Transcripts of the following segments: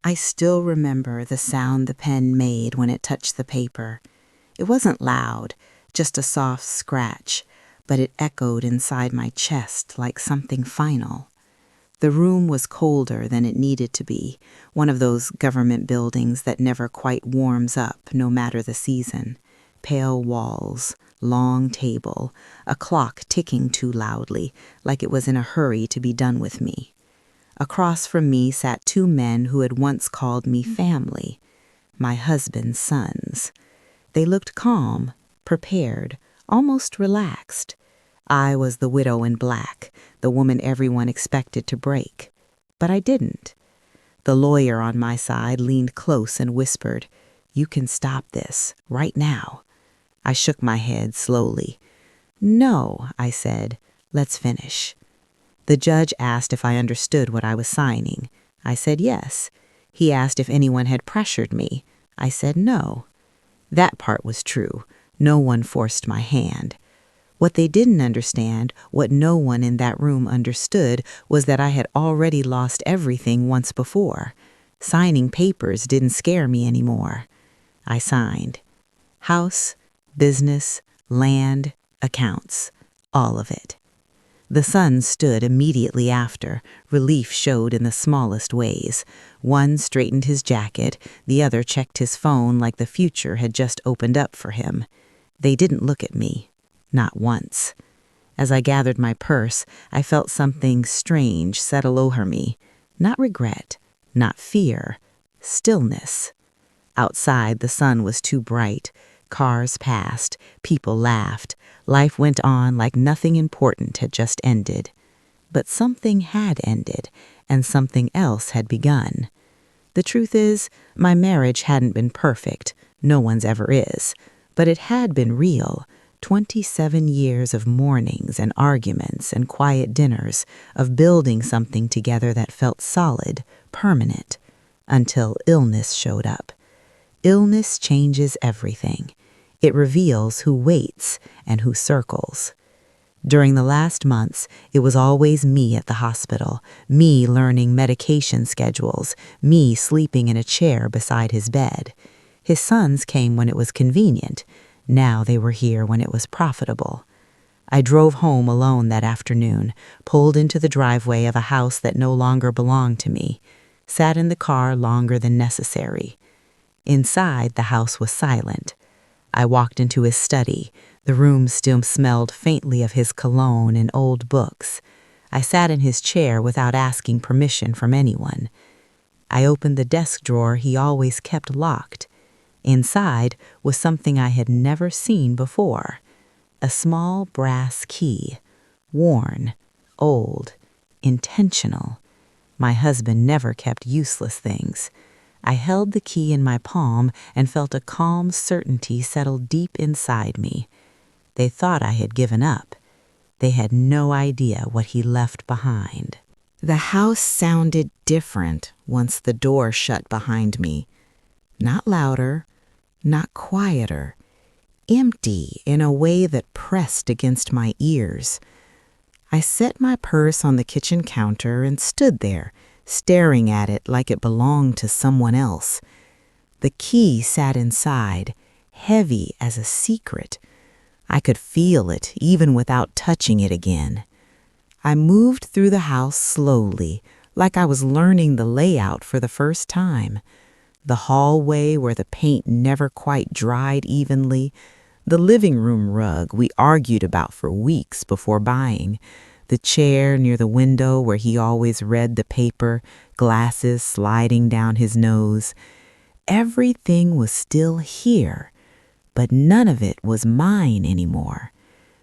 I still remember the sound the pen made when it touched the paper. It wasn't loud, just a soft scratch, but it echoed inside my chest like something final. The room was colder than it needed to be, one of those government buildings that never quite warms up no matter the season. Pale walls, long table, a clock ticking too loudly, like it was in a hurry to be done with me. Across from me sat two men who had once called me family, my husband's sons. They looked calm, prepared, almost relaxed. I was the widow in black, the woman everyone expected to break. But I didn't. The lawyer on my side leaned close and whispered, "You can stop this, right now." I shook my head slowly. "No," I said. "Let's finish." The judge asked if I understood what I was signing. I said yes. He asked if anyone had pressured me. I said no. That part was true. No one forced my hand. What they didn't understand, what no one in that room understood, was that I had already lost everything once before. Signing papers didn't scare me anymore. I signed. House, business, land, accounts, all of it. The sons stood immediately after. Relief showed in the smallest ways. One straightened his jacket, the other checked his phone like the future had just opened up for him. They didn't look at me. Not once. As I gathered my purse, I felt something strange settle over me. Not regret, not fear, stillness. Outside, the sun was too bright. Cars passed, people laughed. Life went on like nothing important had just ended. But something had ended, and something else had begun. The truth is, my marriage hadn't been perfect. No one's ever is. But it had been real. 27 years of mornings and arguments and quiet dinners, of building something together that felt solid, permanent, until illness showed up. Illness changes everything. It reveals who waits and who circles. During the last months, it was always me at the hospital, me learning medication schedules, me sleeping in a chair beside his bed. His sons came when it was convenient. Now they were here when it was profitable. I drove home alone that afternoon, pulled into the driveway of a house that no longer belonged to me, sat in the car longer than necessary. Inside, the house was silent. I walked into his study. The room still smelled faintly of his cologne and old books. I sat in his chair without asking permission from anyone. I opened the desk drawer he always kept locked. Inside was something I had never seen before. A small brass key. Worn, old, intentional. My husband never kept useless things. I held the key in my palm and felt a calm certainty settle deep inside me. They thought I had given up. They had no idea what he left behind. The house sounded different once the door shut behind me. Not louder, not quieter. Empty in a way that pressed against my ears. I set my purse on the kitchen counter and stood there, staring at it like it belonged to someone else. The key sat inside, heavy as a secret. I could feel it even without touching it again. I moved through the house slowly, like I was learning the layout for the first time. The hallway where the paint never quite dried evenly, the living room rug we argued about for weeks before buying, the chair near the window where he always read the paper, glasses sliding down his nose. Everything was still here, but none of it was mine anymore.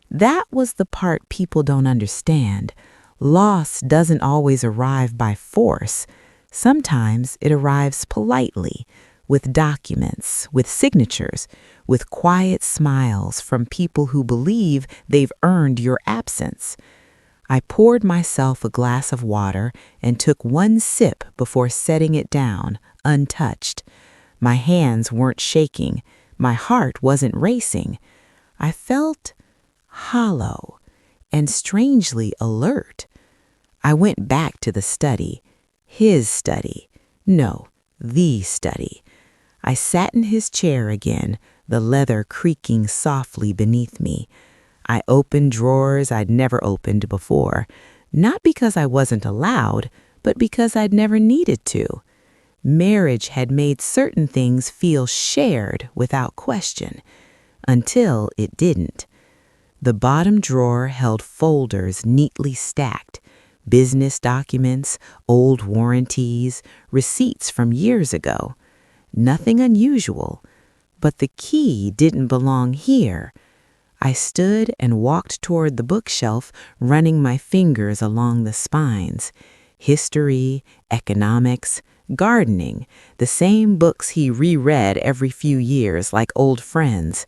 That was the part people don't understand. Loss doesn't always arrive by force. Sometimes it arrives politely, with documents, with signatures, with quiet smiles from people who believe they've earned your absence. I poured myself a glass of water and took one sip before setting it down, untouched. My hands weren't shaking. My heart wasn't racing. I felt hollow and strangely alert. I went back to the study. His study. No, the study. I sat in his chair again, the leather creaking softly beneath me. I opened drawers I'd never opened before, not because I wasn't allowed, but because I'd never needed to. Marriage had made certain things feel shared without question, until it didn't. The bottom drawer held folders neatly stacked, business documents, old warranties, receipts from years ago. Nothing unusual, but the key didn't belong here. I stood and walked toward the bookshelf, running my fingers along the spines. History, economics, gardening, the same books he reread every few years like old friends.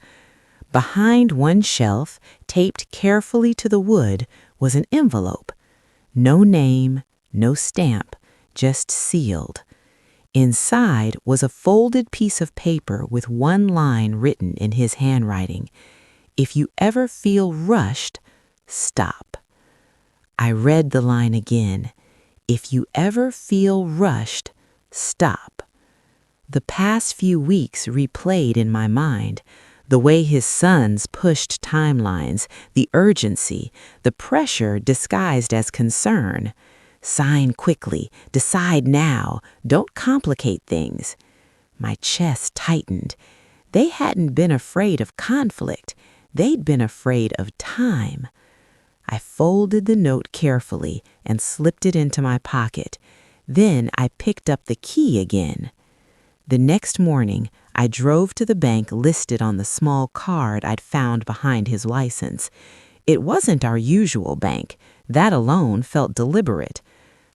Behind one shelf, taped carefully to the wood, was an envelope. No name, no stamp, just sealed. Inside was a folded piece of paper with one line written in his handwriting. If you ever feel rushed, stop. I read the line again. If you ever feel rushed, stop. The past few weeks replayed in my mind. The way his sons pushed timelines, the urgency, the pressure disguised as concern. Sign quickly, decide now, don't complicate things. My chest tightened. They hadn't been afraid of conflict. They'd been afraid of time. I folded the note carefully and slipped it into my pocket. Then I picked up the key again. The next morning, I drove to the bank listed on the small card I'd found behind his license. It wasn't our usual bank. That alone felt deliberate.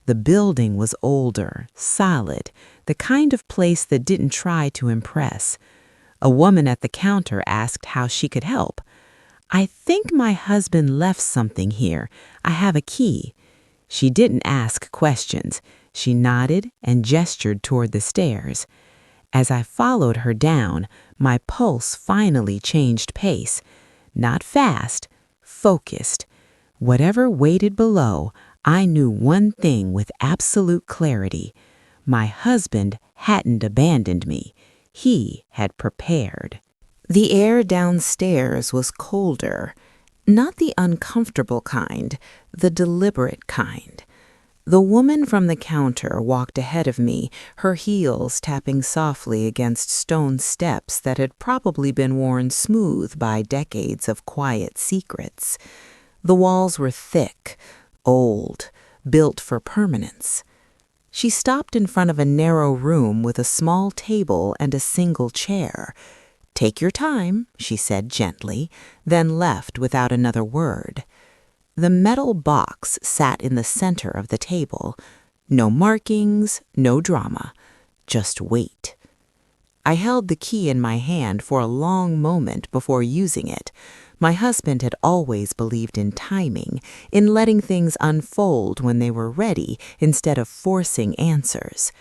The building was older, solid, the kind of place that didn't try to impress. A woman at the counter asked how she could help. I think my husband left something here. I have a key. She didn't ask questions. She nodded and gestured toward the stairs. As I followed her down, my pulse finally changed pace. Not fast, focused. Whatever waited below, I knew one thing with absolute clarity. My husband hadn't abandoned me. He had prepared. The air downstairs was colder, not the uncomfortable kind, the deliberate kind. The woman from the counter walked ahead of me, her heels tapping softly against stone steps that had probably been worn smooth by decades of quiet secrets. The walls were thick, old, built for permanence. She stopped in front of a narrow room with a small table and a single chair. "Take your time," she said gently, then left without another word. The metal box sat in the center of the table. No markings, no drama, just weight. I held the key in my hand for a long moment before using it. My husband had always believed in timing, in letting things unfold when they were ready instead of forcing answers.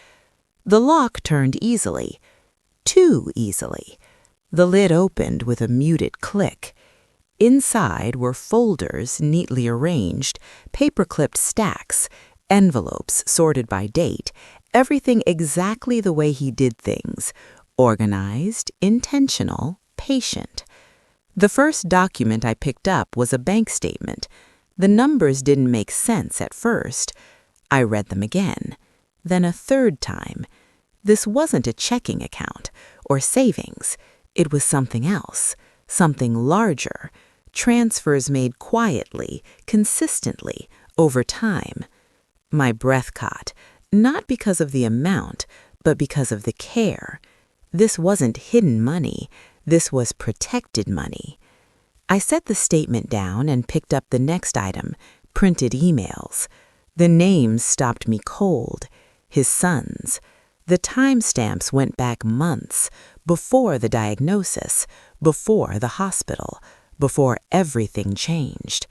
The lock turned easily, too easily. The lid opened with a muted click. Inside were folders neatly arranged, paper-clipped stacks, envelopes sorted by date, everything exactly the way he did things, organized, intentional, patient. The first document I picked up was a bank statement. The numbers didn't make sense at first. I read them again, then a third time. This wasn't a checking account or savings. It was something else, something larger. Transfers made quietly, consistently, over time. My breath caught, not because of the amount, but because of the care. This wasn't hidden money. This was protected money. I set the statement down and picked up the next item, printed emails. The names stopped me cold. His sons. The timestamps went back months, before the diagnosis, before the hospital, before everything changed.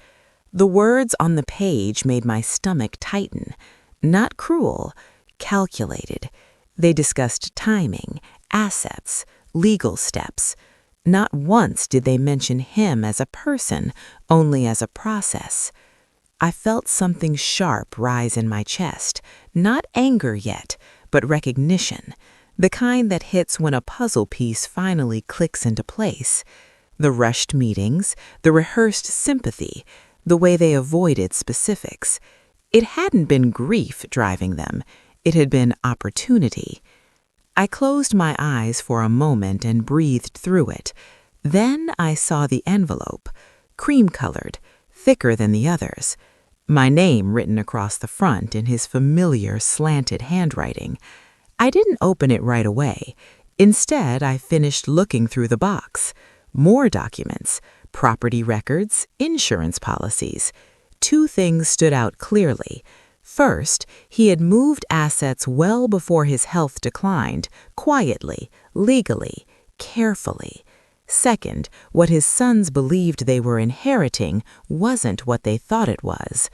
The words on the page made my stomach tighten. Not cruel, calculated. They discussed timing, assets, legal steps. Not once did they mention him as a person, only as a process. I felt something sharp rise in my chest, not anger yet, but recognition, the kind that hits when a puzzle piece finally clicks into place. The rushed meetings, the rehearsed sympathy, the way they avoided specifics. It hadn't been grief driving them. It had been opportunity. I closed my eyes for a moment and breathed through it. Then I saw the envelope, cream-colored, thicker than the others. My name written across the front in his familiar slanted handwriting. I didn't open it right away. Instead, I finished looking through the box. More documents, property records, insurance policies. Two things stood out clearly. First, he had moved assets well before his health declined, quietly, legally, carefully. Second, what his sons believed they were inheriting wasn't what they thought it was.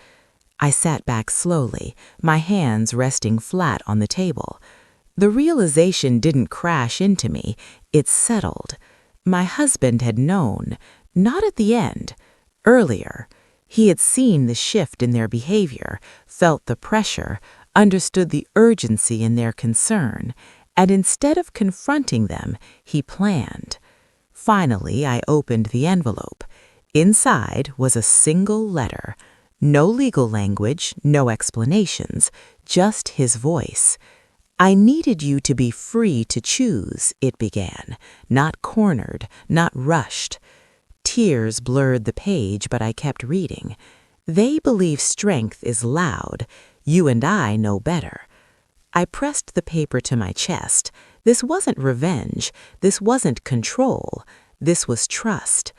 I sat back slowly, my hands resting flat on the table. The realization didn't crash into me, it settled. My husband had known, not at the end, earlier. He had seen the shift in their behavior, felt the pressure, understood the urgency in their concern, and instead of confronting them, he planned. Finally, I opened the envelope. Inside was a single letter. No legal language, no explanations, just his voice. "I needed you to be free to choose," it began, not cornered, not rushed. Tears blurred the page, but I kept reading. "They believe strength is loud. You and I know better." I pressed the paper to my chest. This wasn't revenge. This wasn't control. This was trust.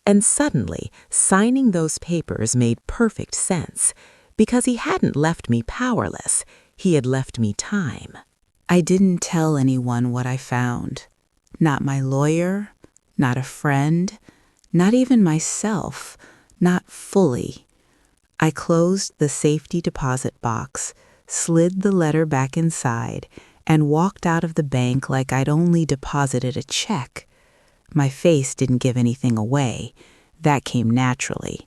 And suddenly, signing those papers made perfect sense. Because he hadn't left me powerless. He had left me time. I didn't tell anyone what I found. Not my lawyer, not a friend, not even myself, not fully. I closed the safety deposit box, slid the letter back inside, and walked out of the bank like I'd only deposited a check. My face didn't give anything away. That came naturally.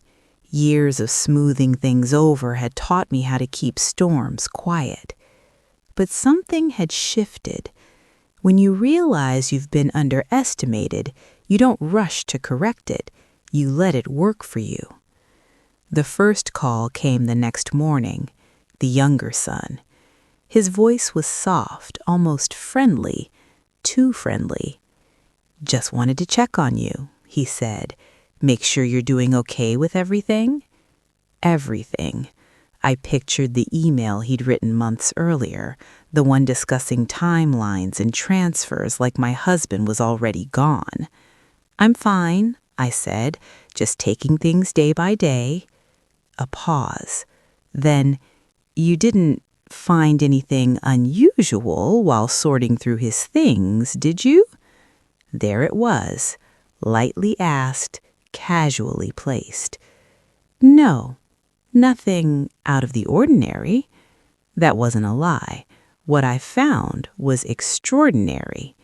Years of smoothing things over had taught me how to keep storms quiet. But something had shifted. When you realize you've been underestimated, you don't rush to correct it. You let it work for you. The first call came the next morning, the younger son. His voice was soft, almost friendly, too friendly. "Just wanted to check on you," he said. "Make sure you're doing okay with everything?" Everything. I pictured the email he'd written months earlier, the one discussing timelines and transfers like my husband was already gone. "I'm fine," I said, "just taking things day by day." A pause. Then, "You didn't find anything unusual while sorting through his things, did you?" There it was, lightly asked, casually placed. "No, nothing out of the ordinary." That wasn't a lie. What I found was extraordinary.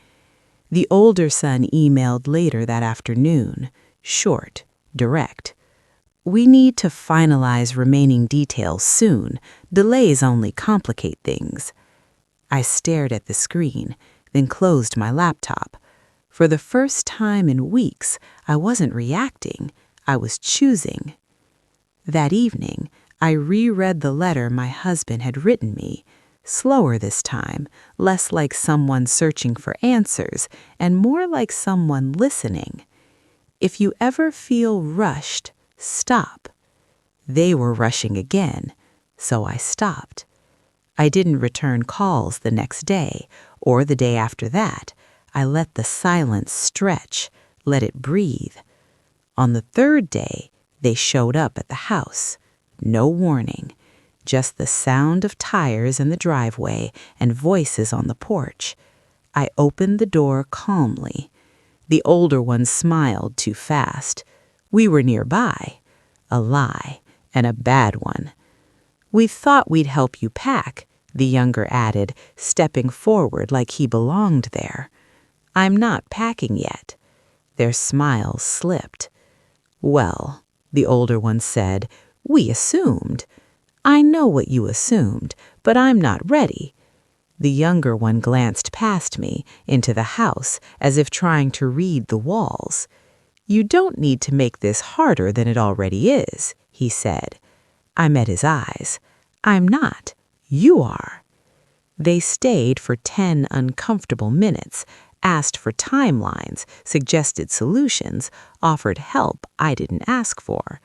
The older son emailed later that afternoon, short, direct. "We need to finalize remaining details soon. Delays only complicate things." I stared at the screen, then closed my laptop. For the first time in weeks, I wasn't reacting. I was choosing. That evening, I reread the letter my husband had written me, slower this time, less like someone searching for answers, and more like someone listening. If you ever feel rushed, stop. They were rushing again, so I stopped. I didn't return calls the next day, or the day after that. I let the silence stretch, let it breathe. On the third day, they showed up at the house. No warning, just the sound of tires in the driveway and voices on the porch. I opened the door calmly. The older one smiled too fast. We were nearby. A lie, and a bad one. "We thought we'd help you pack," the younger added, stepping forward like he belonged there. "I'm not packing yet." Their smiles slipped. "Well," the older one said, "we assumed." "I know what you assumed, but I'm not ready." The younger one glanced past me into the house as if trying to read the walls. "You don't need to make this harder than it already is," he said. I met his eyes. "I'm not. You are." They stayed for 10 uncomfortable minutes, asked for timelines, suggested solutions, offered help I didn't ask for.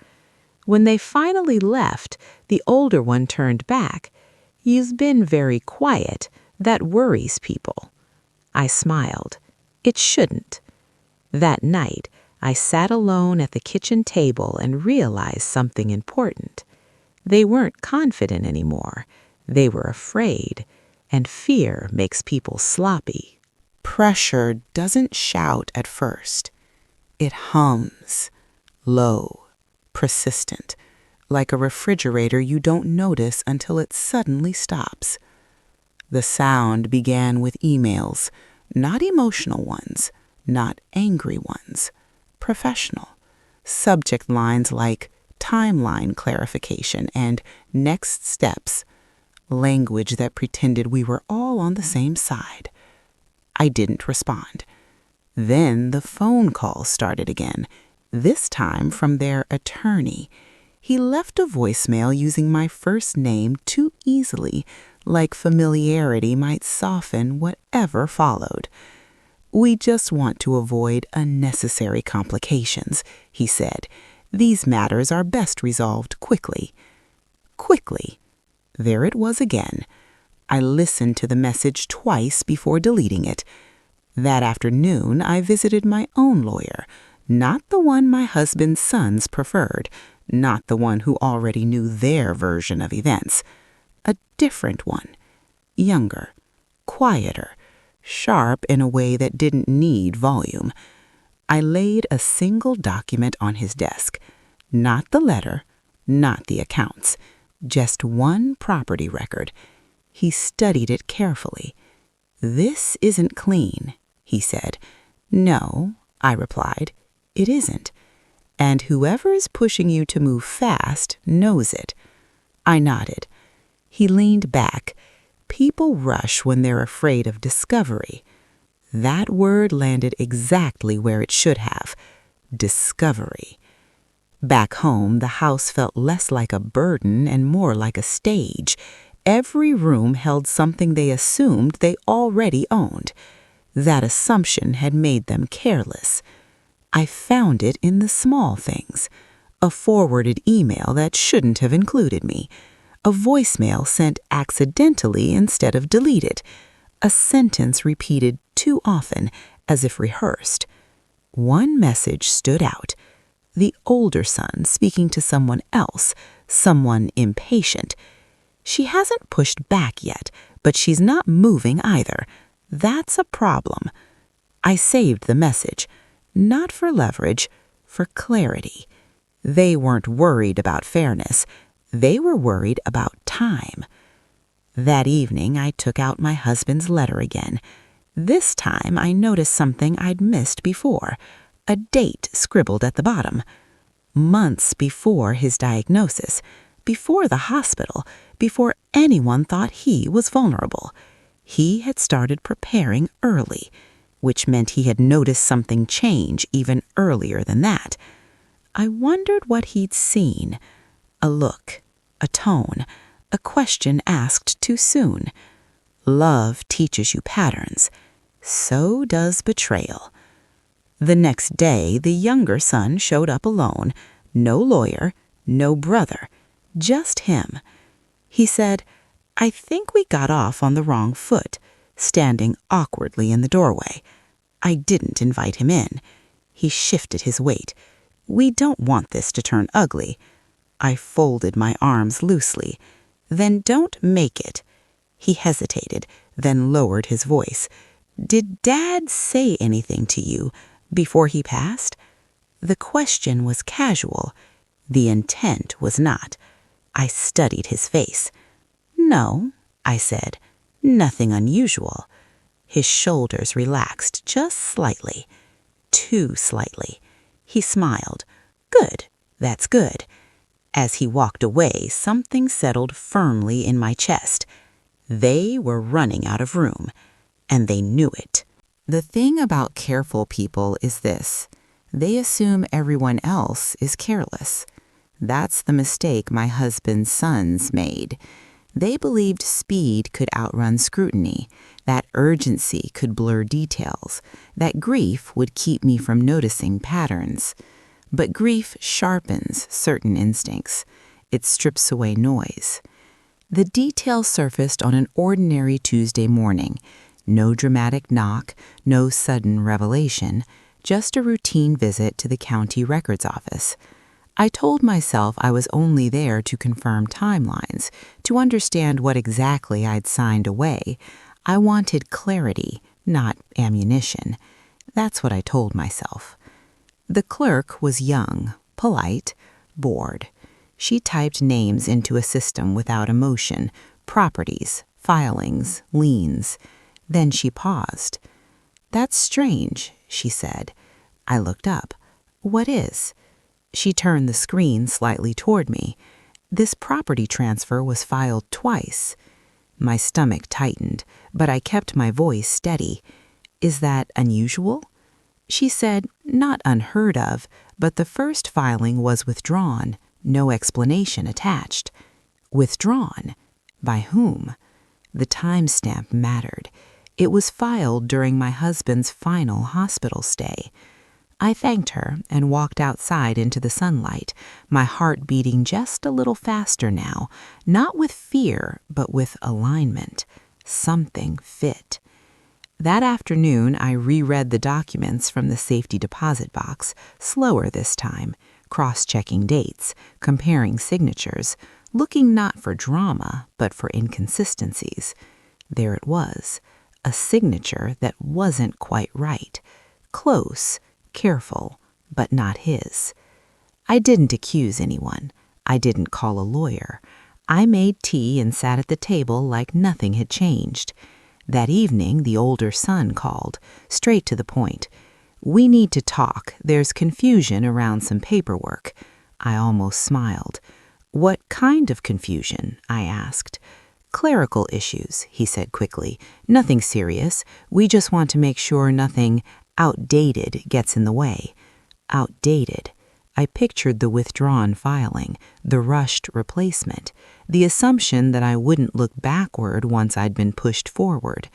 When they finally left, the older one turned back. "You've been very quiet. That worries people." I smiled. It shouldn't. That night, I sat alone at the kitchen table and realized something important. They weren't confident anymore. They were afraid, and fear makes people sloppy. Pressure doesn't shout at first. It hums, low, persistent, like a refrigerator you don't notice until it suddenly stops. The sound began with emails, not emotional ones, not angry ones, professional. Subject lines like timeline clarification and next steps, language that pretended we were all on the same side. I didn't respond. Then the phone call started again, this time from their attorney. He left a voicemail using my first name too easily, like familiarity might soften whatever followed. "We just want to avoid unnecessary complications," he said. "These matters are best resolved quickly." Quickly. There it was again. I listened to the message twice before deleting it. That afternoon, I visited my own lawyer, not the one my husband's sons preferred, not the one who already knew their version of events. A different one, younger, quieter, sharp in a way that didn't need volume. I laid a single document on his desk, not the letter, not the accounts, just one property record. He studied it carefully. "This isn't clean," he said. "No," I replied, "it isn't. And whoever is pushing you to move fast knows it." I nodded. He leaned back. People rush when they're afraid of discovery. That word landed exactly where it should have. Discovery. Back home, the house felt less like a burden and more like a stage. Every room held something they assumed they already owned. That assumption had made them careless. I found it in the small things. A forwarded email that shouldn't have included me. A voicemail sent accidentally instead of deleted. A sentence repeated too often, as if rehearsed. One message stood out. The older son speaking to someone else, someone impatient. "She hasn't pushed back yet, but she's not moving either. That's a problem." I saved the message, not for leverage, for clarity. They weren't worried about fairness. They were worried about time. That evening, I took out my husband's letter again. This time, I noticed something I'd missed before. A date scribbled at the bottom. Months before his diagnosis, before the hospital, before anyone thought he was vulnerable. He had started preparing early, which meant he had noticed something change even earlier than that. I wondered what he'd seen. A look, a tone, a question asked too soon. Love teaches you patterns. So does betrayal. The next day, the younger son showed up alone. No lawyer, no brother, just him. He said, "I think we got off on the wrong foot," standing awkwardly in the doorway. I didn't invite him in. He shifted his weight. "We don't want this to turn ugly." I folded my arms loosely. "Then don't make it." He hesitated, then lowered his voice. "Did Dad say anything to you before he passed?" The question was casual. The intent was not. I studied his face. "No," I said, "nothing unusual." His shoulders relaxed just slightly. Too slightly. He smiled. "Good, that's good." As he walked away, something settled firmly in my chest. They were running out of room, and they knew it. The thing about careful people is this: they assume everyone else is careless. That's the mistake my husband's sons made. They believed speed could outrun scrutiny, that urgency could blur details, that grief would keep me from noticing patterns. But grief sharpens certain instincts. It strips away noise. The details surfaced on an ordinary Tuesday morning. No dramatic knock, no sudden revelation, just a routine visit to the county records office. I told myself I was only there to confirm timelines, to understand what exactly I'd signed away. I wanted clarity, not ammunition. That's what I told myself. The clerk was young, polite, bored. She typed names into a system without emotion, properties, filings, liens. Then she paused. "That's strange," she said. I looked up. "What is?" She turned the screen slightly toward me. "This property transfer was filed twice." My stomach tightened, but I kept my voice steady. "Is that unusual?" She said, "Not unheard of, but the first filing was withdrawn, no explanation attached." Withdrawn? By whom? The timestamp mattered. It was filed during my husband's final hospital stay. I thanked her and walked outside into the sunlight, my heart beating just a little faster now, not with fear, but with alignment. Something fit. That afternoon, I reread the documents from the safety deposit box, slower this time, cross-checking dates, comparing signatures, looking not for drama, but for inconsistencies. There it was, a signature that wasn't quite right. Close, careful, but not his. I didn't accuse anyone. I didn't call a lawyer. I made tea and sat at the table like nothing had changed. That evening, the older son called, straight to the point. "We need to talk. There's confusion around some paperwork." I almost smiled. "What kind of confusion?" I asked. "Clerical issues," he said quickly. "Nothing serious. We just want to make sure nothing outdated gets in the way." Outdated. I pictured the withdrawn filing, the rushed replacement, the assumption that I wouldn't look backward once I'd been pushed forward.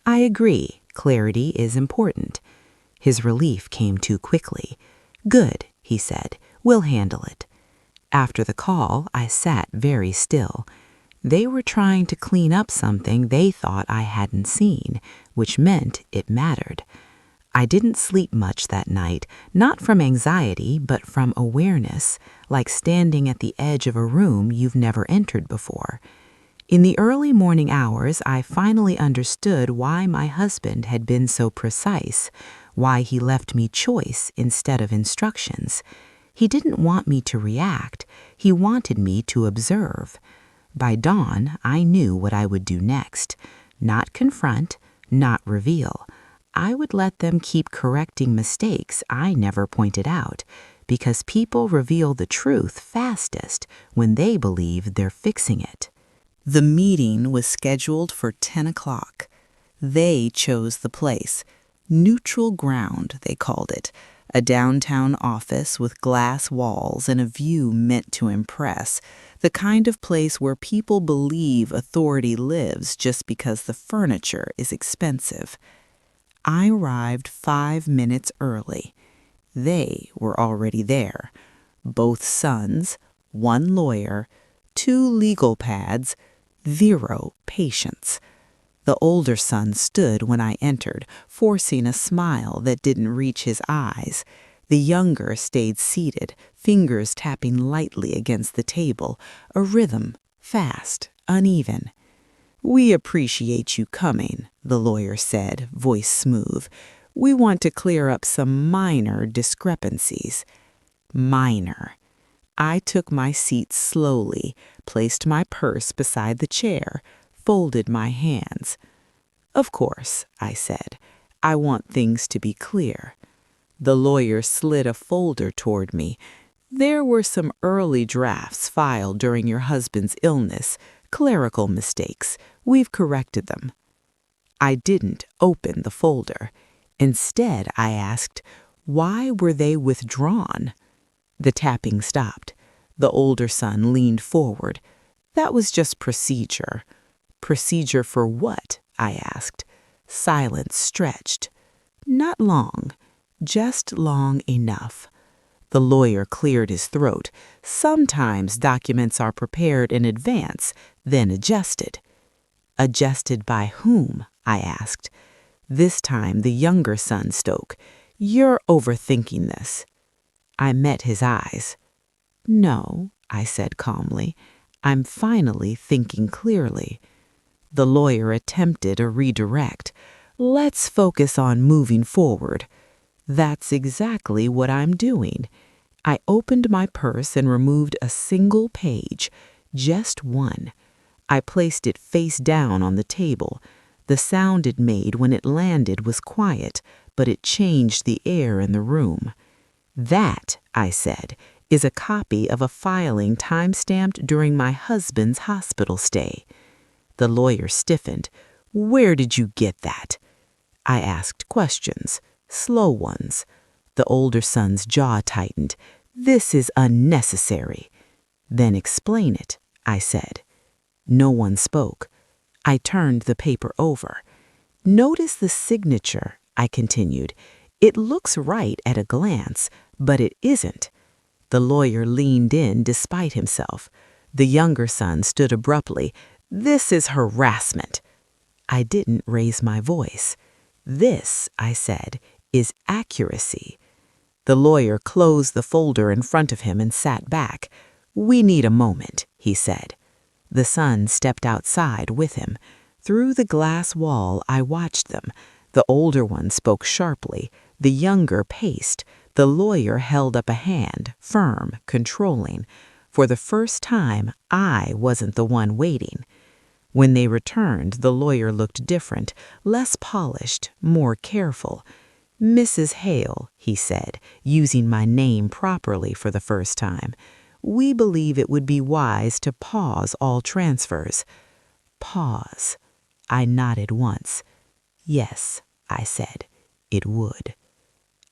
"I agree. Clarity is important." His relief came too quickly. "Good," he said. "We'll handle it." After the call, I sat very still. They were trying to clean up something they thought I hadn't seen, which meant it mattered. I didn't sleep much that night, not from anxiety, but from awareness, like standing at the edge of a room you've never entered before. In the early morning hours, I finally understood why my husband had been so precise, why he left me choice instead of instructions. He didn't want me to react. He wanted me to observe. By dawn, I knew what I would do next. Not confront, not reveal. I would let them keep correcting mistakes I never pointed out, because people reveal the truth fastest when they believe they're fixing it. The meeting was scheduled for 10 o'clock. They chose the place. Neutral ground, they called it. A downtown office with glass walls and a view meant to impress. The kind of place where people believe authority lives just because the furniture is expensive. I arrived 5 minutes early. They were already there. Both sons, one lawyer, 2 legal pads, 0 patience. The older son stood when I entered, forcing a smile that didn't reach his eyes. The younger stayed seated, fingers tapping lightly against the table, a rhythm, fast, uneven. "We appreciate you coming," the lawyer said, voice smooth. "We want to clear up some minor discrepancies." Minor. I took my seat slowly, placed my purse beside the chair, folded my hands. "Of course," I said. "I want things to be clear." The lawyer slid a folder toward me. "There were some early drafts filed during your husband's illness. Clerical mistakes. We've corrected them." I didn't open the folder. Instead, I asked, "Why were they withdrawn?" The tapping stopped. The older son leaned forward. "That was just procedure." "Procedure for what?" I asked. Silence stretched. "Not long, just long enough." The lawyer cleared his throat. "Sometimes documents are prepared in advance, then adjusted." "Adjusted by whom?" I asked. This time the younger son spoke. "You're overthinking this." I met his eyes. "No," I said calmly. "I'm finally thinking clearly." The lawyer attempted a redirect. "Let's focus on moving forward." "That's exactly what I'm doing." I opened my purse and removed a single page, just one. I placed it face down on the table. The sound it made when it landed was quiet, but it changed the air in the room. "That," I said, "is a copy of a filing time-stamped during my husband's hospital stay." The lawyer stiffened. "Where did you get that?" I asked questions, slow ones. The older son's jaw tightened. "This is unnecessary." "Then explain it," I said. No one spoke. I turned the paper over. "Notice the signature," I continued. "It looks right at a glance, but it isn't." The lawyer leaned in despite himself. The younger son stood abruptly. "This is harassment." I didn't raise my voice. "This," I said, "is accuracy." The lawyer closed the folder in front of him and sat back. "We need a moment," he said. The son stepped outside with him. Through the glass wall, I watched them. The older one spoke sharply. The younger paced. The lawyer held up a hand, firm, controlling. For the first time, I wasn't the one waiting. When they returned, the lawyer looked different, less polished, more careful. "Mrs. Hale," he said, using my name properly for the first time, "we believe it would be wise to pause all transfers." Pause. I nodded once. "Yes," I said, "it would."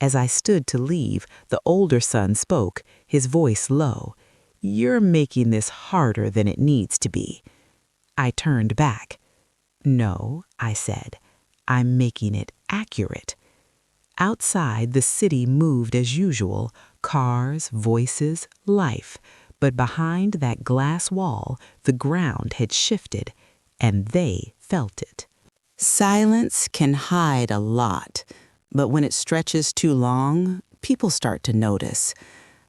As I stood to leave, the older son spoke, his voice low. "You're making this harder than it needs to be." I turned back. "No," I said, "I'm making it accurate." Outside, the city moved as usual, cars, voices, life. But behind that glass wall, the ground had shifted, and they felt it. Silence can hide a lot, but when it stretches too long, people start to notice.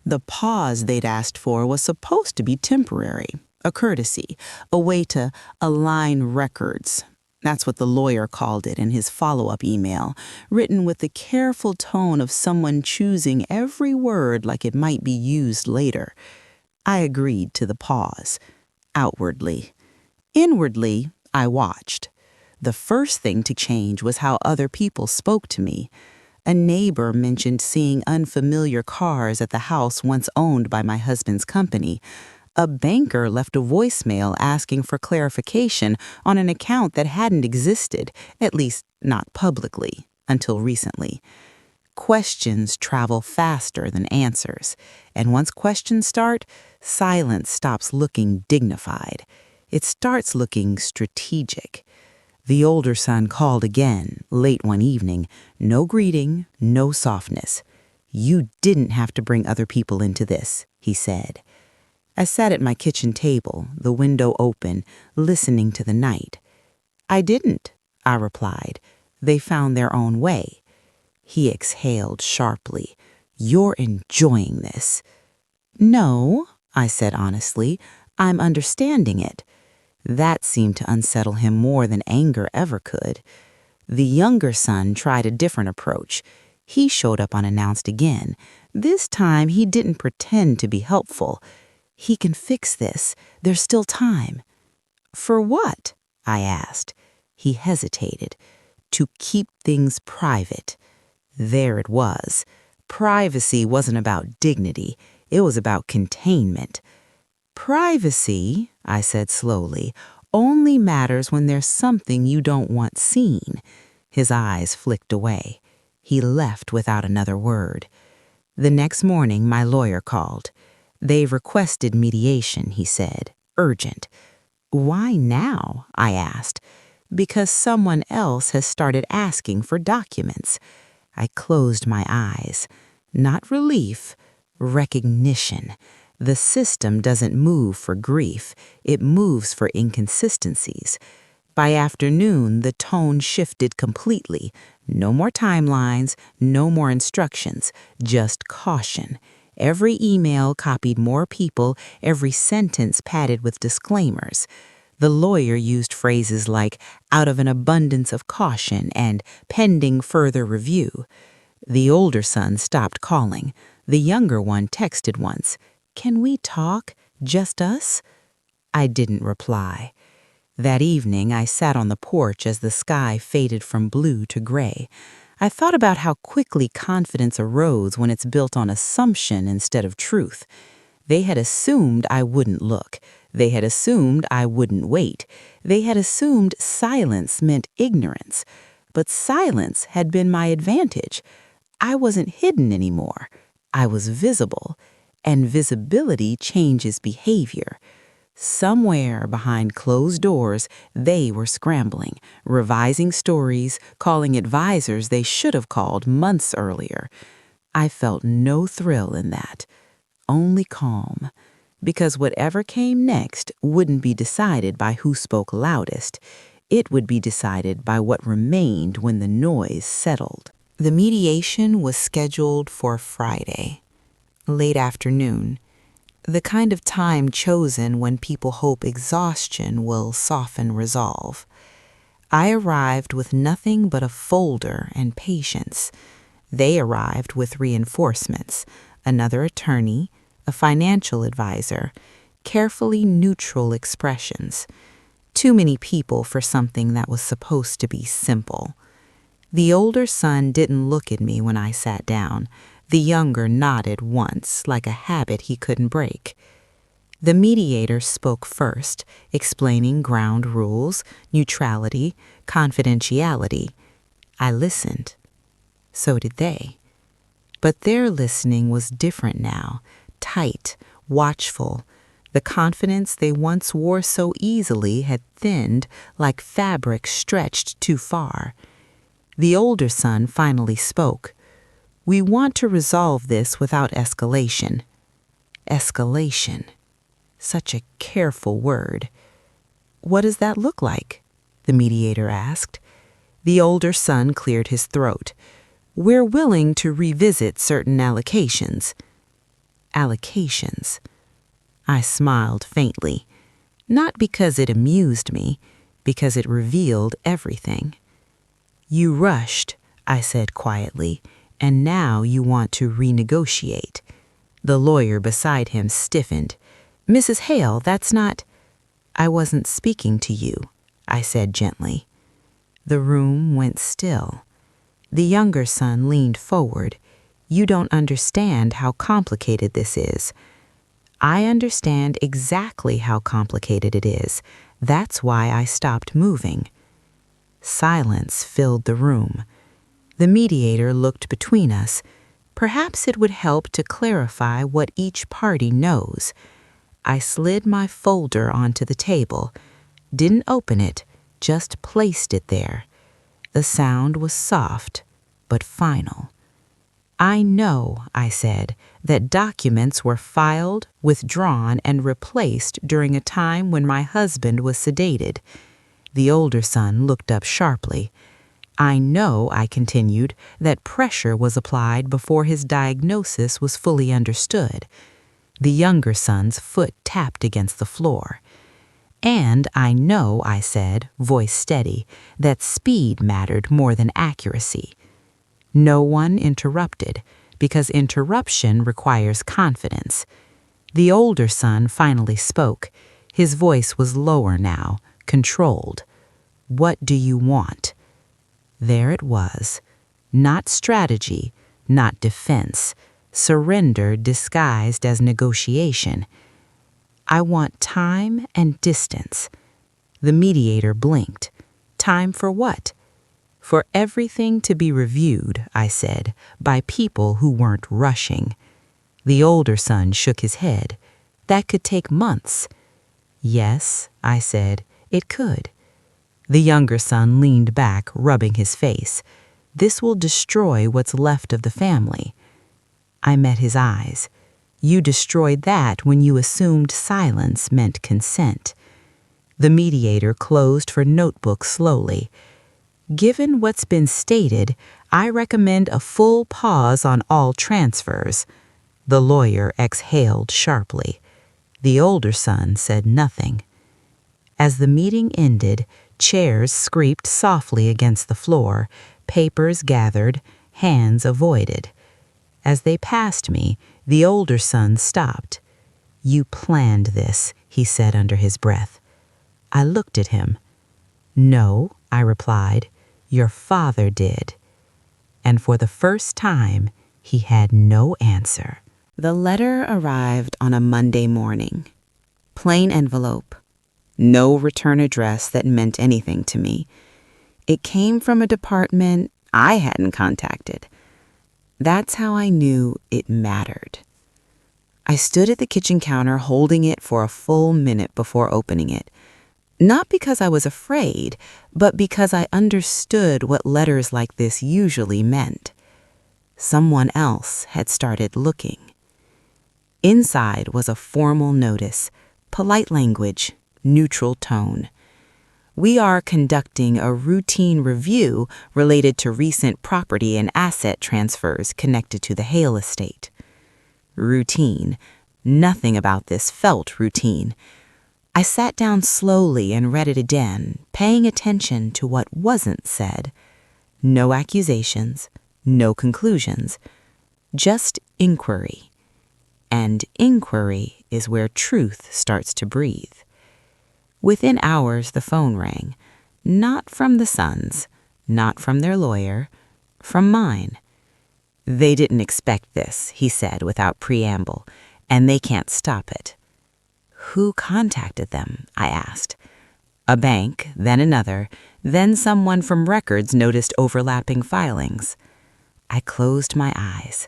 The pause they'd asked for was supposed to be temporary, a courtesy, a way to align records. That's what the lawyer called it in his follow-up email, written with the careful tone of someone choosing every word like it might be used later. I agreed to the pause, outwardly. Inwardly, I watched. The first thing to change was how other people spoke to me. A neighbor mentioned seeing unfamiliar cars at the house once owned by my husband's company. A banker left a voicemail asking for clarification on an account that hadn't existed, at least not publicly, until recently. Questions travel faster than answers, and once questions start, silence stops looking dignified. It starts looking strategic. The older son called again, late one evening. No greeting, no softness. "You didn't have to bring other people into this," he said. I sat at my kitchen table, the window open, listening to the night. "I didn't," I replied. "They found their own way." He exhaled sharply. "You're enjoying this." "No," I said honestly. "I'm understanding it." That seemed to unsettle him more than anger ever could. The younger son tried a different approach. He showed up unannounced again. This time he didn't pretend to be helpful. "He can fix this. There's still time." "For what?" I asked. He hesitated. "To keep things private." There it was. Privacy wasn't about dignity. It was about containment. Privacy, I said slowly, only matters when there's something you don't want seen. His eyes flicked away. He left without another word. The next morning, my lawyer called. They've requested mediation, he said. Urgent. Why now? I asked. Because someone else has started asking for documents. I closed my eyes. Not relief, recognition. The system doesn't move for grief, it moves for inconsistencies. By afternoon, the tone shifted completely. No more timelines, no more instructions, just caution. Every email copied more people, every sentence padded with disclaimers. The lawyer used phrases like out of an abundance of caution and pending further review. The older son stopped calling. The younger one texted once, "Can we talk? Just us?" I didn't reply. That evening, I sat on the porch as the sky faded from blue to gray. I thought about how quickly confidence erodes when it's built on assumption instead of truth. They had assumed I wouldn't look. They had assumed I wouldn't wait. They had assumed silence meant ignorance. But silence had been my advantage. I wasn't hidden anymore. I was visible. And visibility changes behavior. Somewhere behind closed doors, they were scrambling, revising stories, calling advisors they should have called months earlier. I felt no thrill in that, only calm, because whatever came next wouldn't be decided by who spoke loudest. It would be decided by what remained when the noise settled. The mediation was scheduled for Friday, late afternoon. The kind of time chosen when people hope exhaustion will soften resolve. I arrived with nothing but a folder and patience. They arrived with reinforcements, another attorney, a financial advisor, carefully neutral expressions. Too many people for something that was supposed to be simple. The older son didn't look at me when I sat down. The younger nodded once, like a habit he couldn't break. The mediator spoke first, explaining ground rules, neutrality, confidentiality. I listened. So did they. But their listening was different now, tight, watchful. The confidence they once wore so easily had thinned like fabric stretched too far. The older son finally spoke. "We want to resolve this without escalation." Escalation. Such a careful word. "What does that look like?" the mediator asked. The older son cleared his throat. "We're willing to revisit certain allocations." Allocations. I smiled faintly. Not because it amused me, because it revealed everything. "You rushed," I said quietly, "and now you want to renegotiate." The lawyer beside him stiffened. "Mrs. Hale, that's not—" "I wasn't speaking to you," I said gently. The room went still. The younger son leaned forward. "You don't understand how complicated this is." "I understand exactly how complicated it is. That's why I stopped moving." Silence filled the room. The mediator looked between us. Perhaps it would help to clarify what each party knows. I slid my folder onto the table. Didn't open it, just placed it there. The sound was soft, but final. "I know," I said, "that documents were filed, withdrawn, and replaced during a time when my husband was sedated." The older son looked up sharply. "I know," I continued, "that pressure was applied before his diagnosis was fully understood." The younger son's foot tapped against the floor. "And I know," I said, voice steady, "that speed mattered more than accuracy." No one interrupted, because interruption requires confidence. The older son finally spoke. His voice was lower now, controlled. "What do you want?" There it was. Not strategy, not defense. Surrender disguised as negotiation. I want time and distance. The mediator blinked. Time for what? For everything to be reviewed, I said, by people who weren't rushing. The older son shook his head. That could take months. Yes, I said, it could. The younger son leaned back, rubbing his face. This will destroy what's left of the family. I met his eyes. You destroyed that when you assumed silence meant consent. The mediator closed her notebook slowly. Given what's been stated, I recommend a full pause on all transfers. The lawyer exhaled sharply. The older son said nothing. As the meeting ended, chairs scraped softly against the floor, papers gathered, hands avoided. As they passed me, the older son stopped. You planned this, he said under his breath. I looked at him. No, I replied, your father did. And for the first time, he had no answer. The letter arrived on a Monday morning. Plain envelope. No return address that meant anything to me. It came from a department I hadn't contacted. That's how I knew it mattered. I stood at the kitchen counter holding it for a full minute before opening it. Not because I was afraid, but because I understood what letters like this usually meant. Someone else had started looking. Inside was a formal notice, polite language, neutral tone. We are conducting a routine review related to recent property and asset transfers connected to the Hale estate. Routine. Nothing about this felt routine. I sat down slowly and read it again, paying attention to what wasn't said. No accusations, no conclusions, just inquiry. And inquiry is where truth starts to breathe. Within hours, the phone rang. Not from the sons, not from their lawyer, from mine. They didn't expect this, he said without preamble, and they can't stop it. Who contacted them? I asked. A bank, then another, then someone from records noticed overlapping filings. I closed my eyes.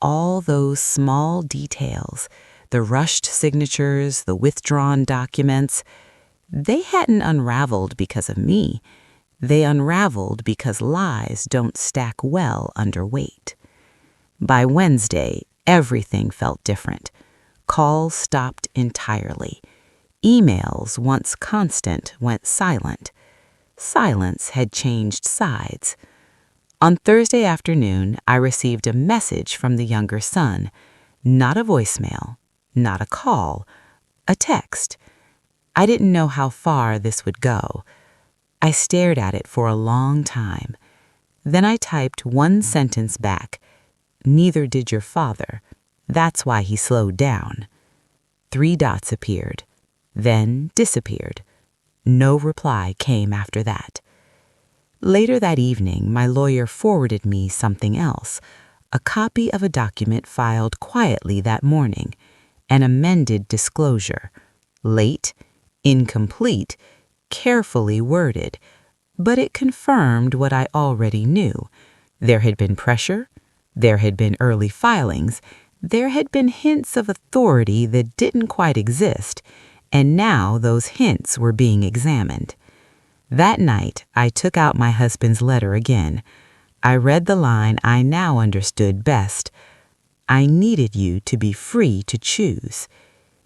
All those small details, the rushed signatures, the withdrawn documents, they hadn't unraveled because of me. They unraveled because lies don't stack well under weight. By Wednesday, everything felt different. Calls stopped entirely. Emails, once constant, went silent. Silence had changed sides. On Thursday afternoon, I received a message from the younger son. Not a voicemail, not a call, a text. I didn't know how far this would go. I stared at it for a long time. Then I typed one sentence back. Neither did your father. That's why he slowed down. 3 dots appeared, then disappeared. No reply came after that. Later that evening, my lawyer forwarded me something else, a copy of a document filed quietly that morning, an amended disclosure, late, incomplete, carefully worded, but it confirmed what I already knew. There had been pressure, there had been early filings, there had been hints of authority that didn't quite exist, and now those hints were being examined. That night, I took out my husband's letter again. I read the line I now understood best. I needed you to be free to choose.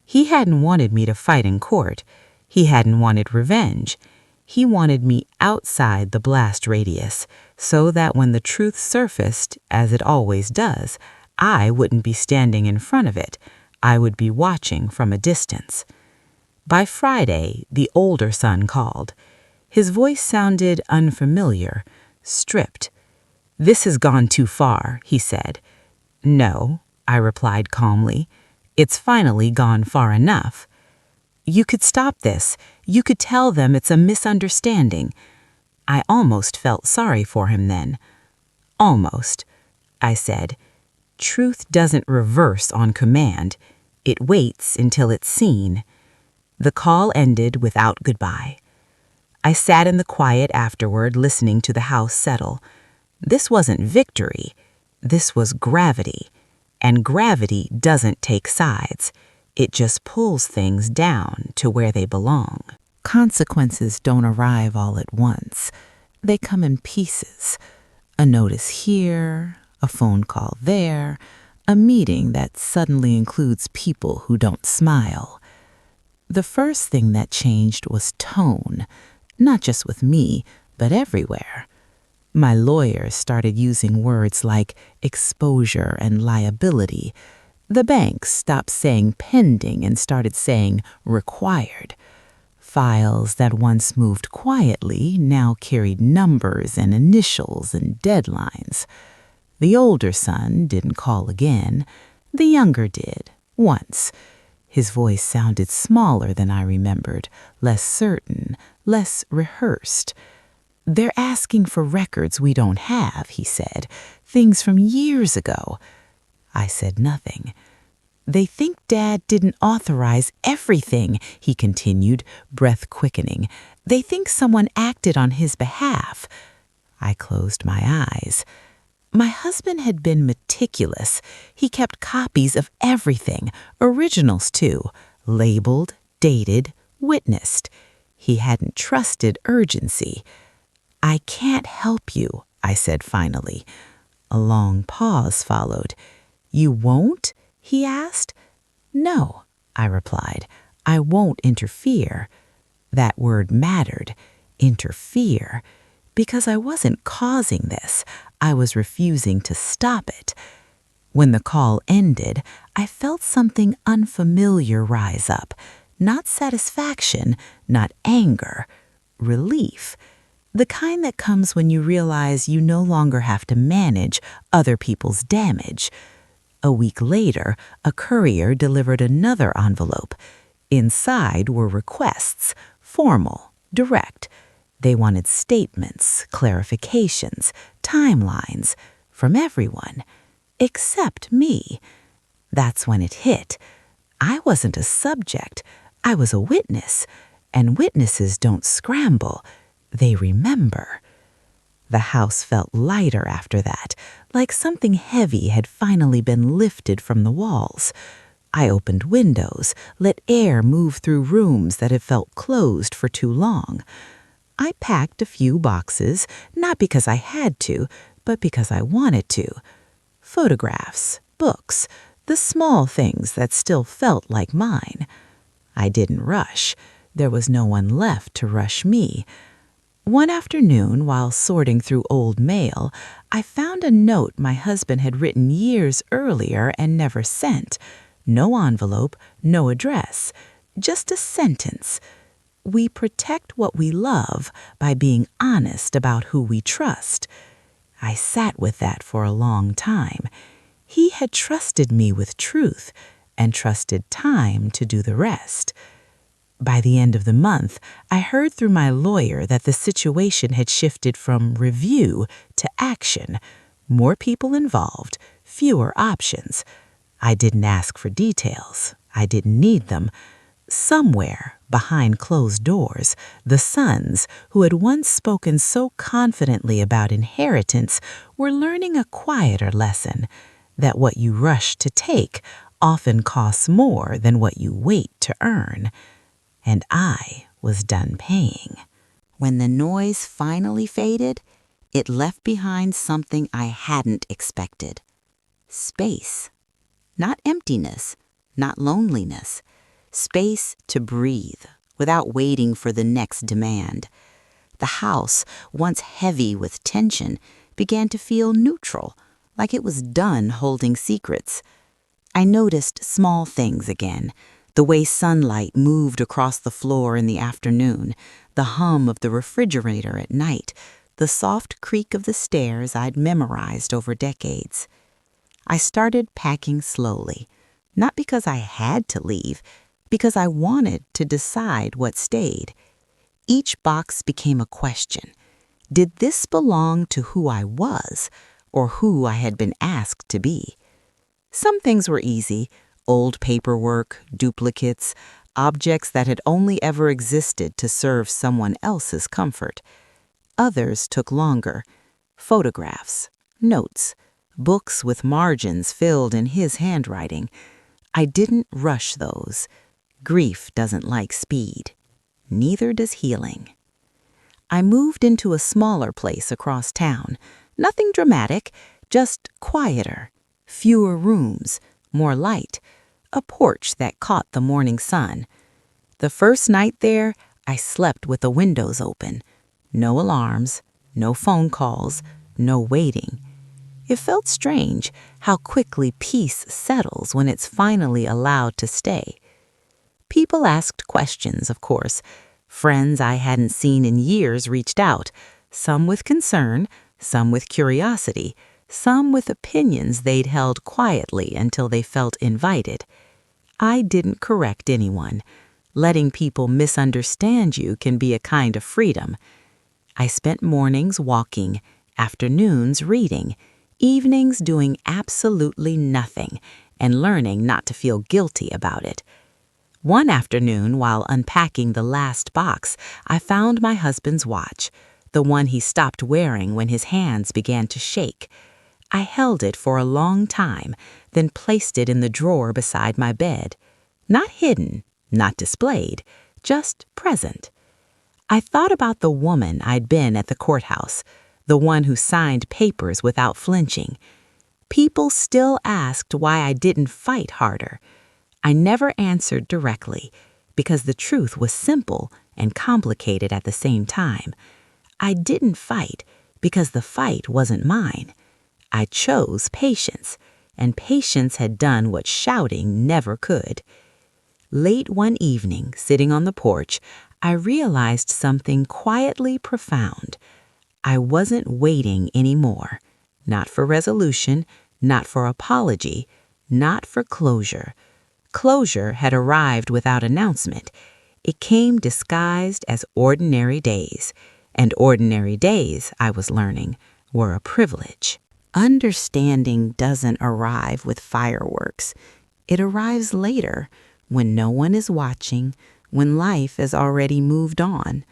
He hadn't wanted me to fight in court. He hadn't wanted revenge. He wanted me outside the blast radius, so that when the truth surfaced, as it always does, I wouldn't be standing in front of it. I would be watching from a distance. By Friday, the older son called. His voice sounded unfamiliar, stripped. This has gone too far, he said. No, I replied calmly. It's finally gone far enough. You could stop this. You could tell them it's a misunderstanding. I almost felt sorry for him then. Almost, I said. Truth doesn't reverse on command. It waits until it's seen. The call ended without goodbye. I sat in the quiet afterward, listening to the house settle. This wasn't victory. This was gravity. And gravity doesn't take sides. It just pulls things down to where they belong. Consequences don't arrive all at once. They come in pieces. A notice here, a phone call there, a meeting that suddenly includes people who don't smile. The first thing that changed was tone, not just with me, but everywhere. My lawyers started using words like exposure and liability. The banks stopped saying pending and started saying required. Files that once moved quietly now carried numbers and initials and deadlines. The older son didn't call again. The younger did, once. His voice sounded smaller than I remembered, less certain, less rehearsed. "They're asking for records we don't have," he said, "things from years ago." I said nothing. "They think Dad didn't authorize everything," he continued, breath quickening. "They think someone acted on his behalf." I closed my eyes. My husband had been meticulous. He kept copies of everything, originals too, labeled, dated, witnessed. He hadn't trusted urgency. "I can't help you," I said finally. A long pause followed. "You won't?" he asked. "No," I replied. "I won't interfere." That word mattered, interfere, because I wasn't causing this. I was refusing to stop it. When the call ended, I felt something unfamiliar rise up. Not satisfaction, not anger, relief. The kind that comes when you realize you no longer have to manage other people's damage. A week later, a courier delivered another envelope. Inside were requests, formal, direct. They wanted statements, clarifications, timelines from everyone, except me. That's when it hit. I wasn't a subject. I was a witness, and witnesses don't scramble. They remember. The house felt lighter after that, like something heavy had finally been lifted from the walls. I opened windows, let air move through rooms that had felt closed for too long. I packed a few boxes, not because I had to, but because I wanted to. Photographs, books, the small things that still felt like mine. I didn't rush. There was no one left to rush me. One afternoon, while sorting through old mail, I found a note my husband had written years earlier and never sent. No envelope, no address, just a sentence. "We protect what we love by being honest about who we trust." I sat with that for a long time. He had trusted me with truth and trusted time to do the rest. By the end of the month, I heard through my lawyer that the situation had shifted from review to action. More people involved, fewer options. I didn't ask for details. I didn't need them. Somewhere, behind closed doors, the sons, who had once spoken so confidently about inheritance, were learning a quieter lesson, that what you rush to take often costs more than what you wait to earn. And I was done paying. When the noise finally faded, it left behind something I hadn't expected. Space. Not emptiness, not loneliness. Space to breathe without waiting for the next demand. The house, once heavy with tension, began to feel neutral, like it was done holding secrets. I noticed small things again. The way sunlight moved across the floor in the afternoon, the hum of the refrigerator at night, the soft creak of the stairs I'd memorized over decades. I started packing slowly, not because I had to leave, because I wanted to decide what stayed. Each box became a question. Did this belong to who I was, or who I had been asked to be? Some things were easy, old paperwork, duplicates, objects that had only ever existed to serve someone else's comfort. Others took longer. Photographs, notes, books with margins filled in his handwriting. I didn't rush those. Grief doesn't like speed. Neither does healing. I moved into a smaller place across town. Nothing dramatic, just quieter. Fewer rooms, more light. A porch that caught the morning sun. The first night there, I slept with the windows open. No alarms, no phone calls, no waiting. It felt strange how quickly peace settles when it's finally allowed to stay. People asked questions, of course. Friends I hadn't seen in years reached out, some with concern, some with curiosity, some with opinions they'd held quietly until they felt invited. I didn't correct anyone. Letting people misunderstand you can be a kind of freedom. I spent mornings walking, afternoons reading, evenings doing absolutely nothing and learning not to feel guilty about it. One afternoon, while unpacking the last box, I found my husband's watch, the one he stopped wearing when his hands began to shake. I held it for a long time, then placed it in the drawer beside my bed. Not hidden, not displayed, just present. I thought about the woman I'd been at the courthouse, the one who signed papers without flinching. People still asked why I didn't fight harder. I never answered directly, because the truth was simple and complicated at the same time. I didn't fight because the fight wasn't mine. I chose patience, and patience had done what shouting never could. Late one evening, sitting on the porch, I realized something quietly profound. I wasn't waiting anymore. Not for resolution, not for apology, not for closure. Closure had arrived without announcement. It came disguised as ordinary days. And ordinary days, I was learning, were a privilege. Understanding doesn't arrive with fireworks. It arrives later, when no one is watching, when life has already moved on.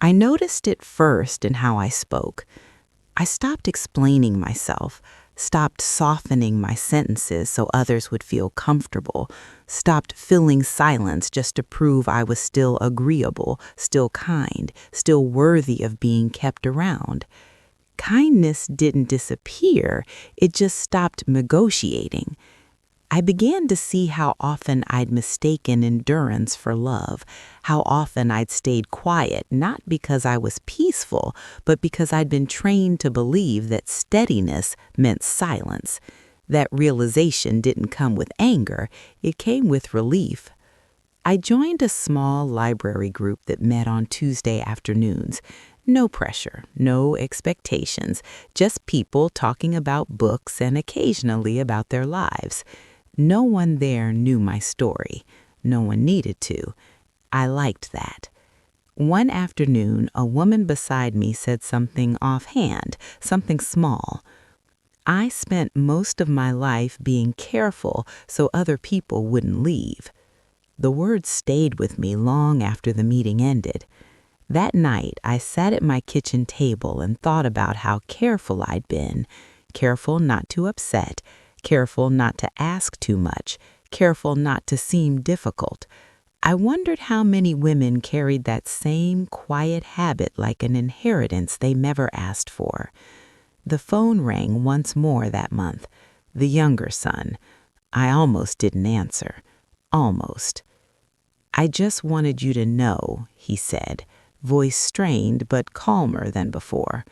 I noticed it first in how I spoke. I stopped explaining myself, stopped softening my sentences so others would feel comfortable, stopped filling silence just to prove I was still agreeable, still kind, still worthy of being kept around. Kindness didn't disappear, it just stopped negotiating. I began to see how often I'd mistaken endurance for love, how often I'd stayed quiet, not because I was peaceful, but because I'd been trained to believe that steadiness meant silence. That realization didn't come with anger, it came with relief. I joined a small library group that met on Tuesday afternoons. No pressure, no expectations, just people talking about books and occasionally about their lives. No one there knew my story. No one needed to. I liked that. One afternoon, a woman beside me said something offhand, something small. I spent most of my life being careful so other people wouldn't leave. The words stayed with me long after the meeting ended. That night, I sat at my kitchen table and thought about how careful I'd been. Careful not to upset, careful not to ask too much, careful not to seem difficult. I wondered how many women carried that same quiet habit like an inheritance they never asked for. The phone rang once more that month. The younger son. I almost didn't answer. Almost. "I just wanted you to know," he said, voice strained but calmer than before.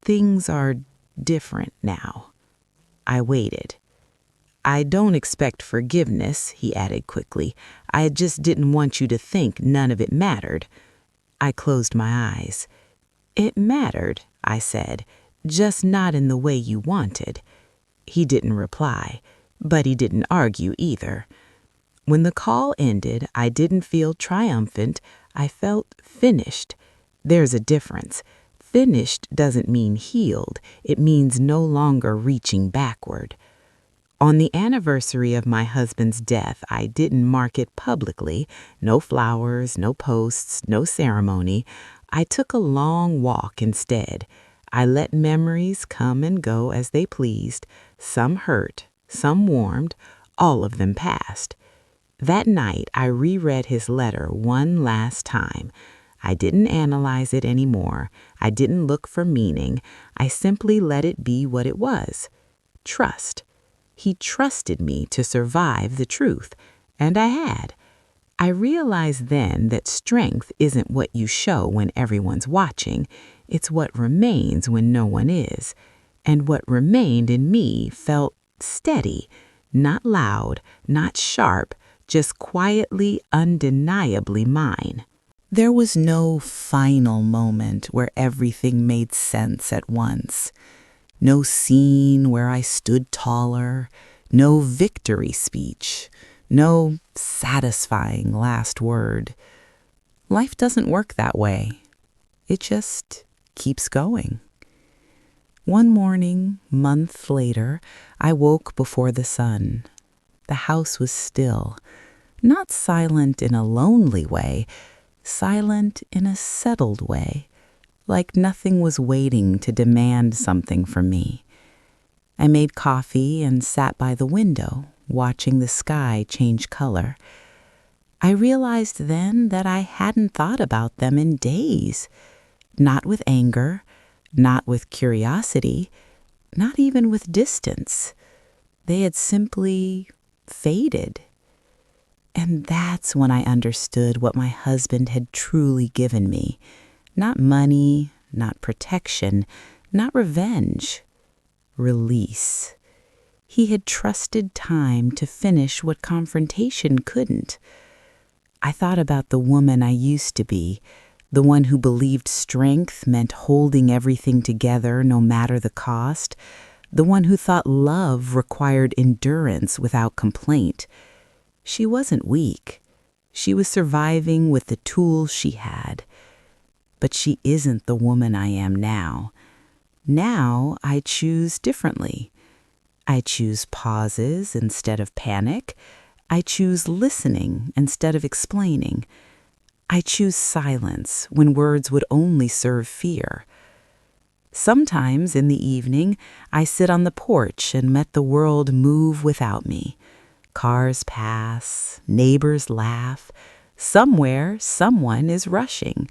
"Things are different now." I waited. "I don't expect forgiveness," he added quickly. "I just didn't want you to think none of it mattered." I closed my eyes. "It mattered," I said, "just not in the way you wanted." He didn't reply, but he didn't argue either. When the call ended, I didn't feel triumphant. I felt finished. There's a difference. Finished doesn't mean healed. It means no longer reaching backward. On the anniversary of my husband's death, I didn't mark it publicly. No flowers, no posts, no ceremony. I took a long walk instead. I let memories come and go as they pleased. Some hurt, some warmed, all of them passed. That night, I reread his letter one last time. I didn't analyze it anymore. I didn't look for meaning. I simply let it be what it was. Trust. He trusted me to survive the truth, and I had. I realized then that strength isn't what you show when everyone's watching. It's what remains when no one is. And what remained in me felt steady, not loud, not sharp, just quietly, undeniably mine. There was no final moment where everything made sense at once. No scene where I stood taller, no victory speech, no satisfying last word. Life doesn't work that way. It just keeps going. One morning, months later, I woke before the sun. The house was still, not silent in a lonely way, silent in a settled way, like nothing was waiting to demand something from me. I made coffee and sat by the window, watching the sky change color. I realized then that I hadn't thought about them in days, not with anger, not with curiosity, not even with distance. They had simply faded. And that's when I understood what my husband had truly given me. Not money, not protection, not revenge. Release. He had trusted time to finish what confrontation couldn't. I thought about the woman I used to be, the one who believed strength meant holding everything together no matter the cost, the one who thought love required endurance without complaint. She wasn't weak. She was surviving with the tools she had. But she isn't the woman I am now. Now I choose differently. I choose pauses instead of panic. I choose listening instead of explaining. I choose silence when words would only serve fear. Sometimes in the evening, I sit on the porch and let the world move without me. Cars pass, neighbors laugh. Somewhere, someone is rushing.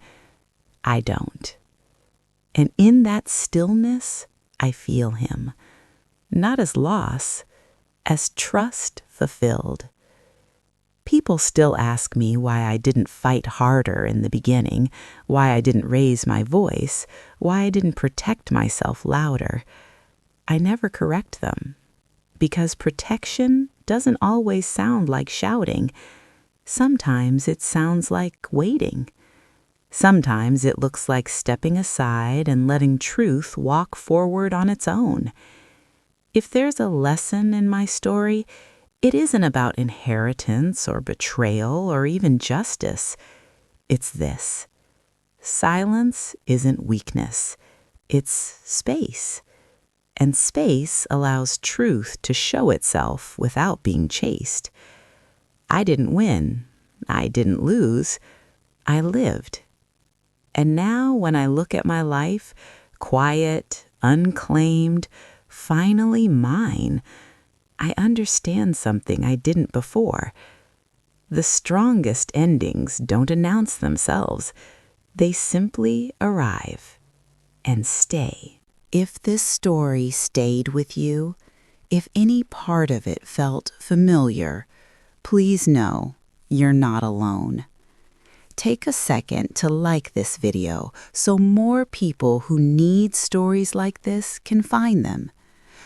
I don't. And in that stillness, I feel him, not as loss, as trust fulfilled. People still ask me why I didn't fight harder in the beginning, why I didn't raise my voice, why I didn't protect myself louder. I never correct them, because protection doesn't always sound like shouting. Sometimes it sounds like waiting. Sometimes it looks like stepping aside and letting truth walk forward on its own. If there's a lesson in my story, it isn't about inheritance or betrayal or even justice. It's this. Silence isn't weakness. It's space. And space allows truth to show itself without being chased. I didn't win. I didn't lose. I lived. And now when I look at my life, quiet, unclaimed, finally mine, I understand something I didn't before. The strongest endings don't announce themselves. They simply arrive and stay. If this story stayed with you, if any part of it felt familiar, please know you're not alone. Take a second to like this video so more people who need stories like this can find them.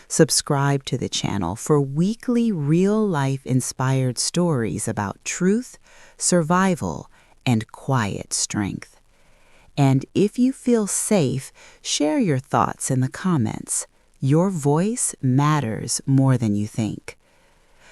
Subscribe to the channel for weekly real-life inspired stories about truth, survival, and quiet strength. And if you feel safe, share your thoughts in the comments. Your voice matters more than you think.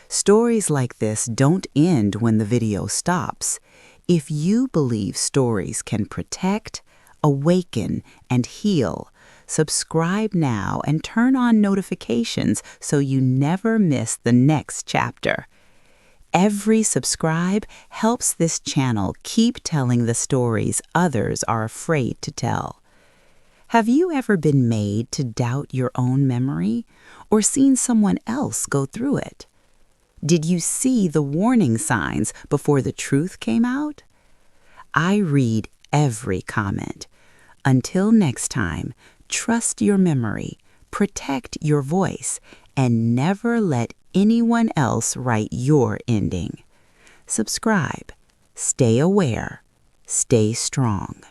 Stories like this don't end when the video stops. If you believe stories can protect, awaken, and heal, Subscribe now and turn on notifications so you never miss the next chapter. Every subscribe helps this channel keep telling the stories others are afraid to tell. Have you ever been made to doubt your own memory or seen someone else go through it? Did you see the warning signs before the truth came out? I read every comment. Until next time, trust your memory, protect your voice, and never let anyone else write your ending. Subscribe. Stay aware. Stay strong.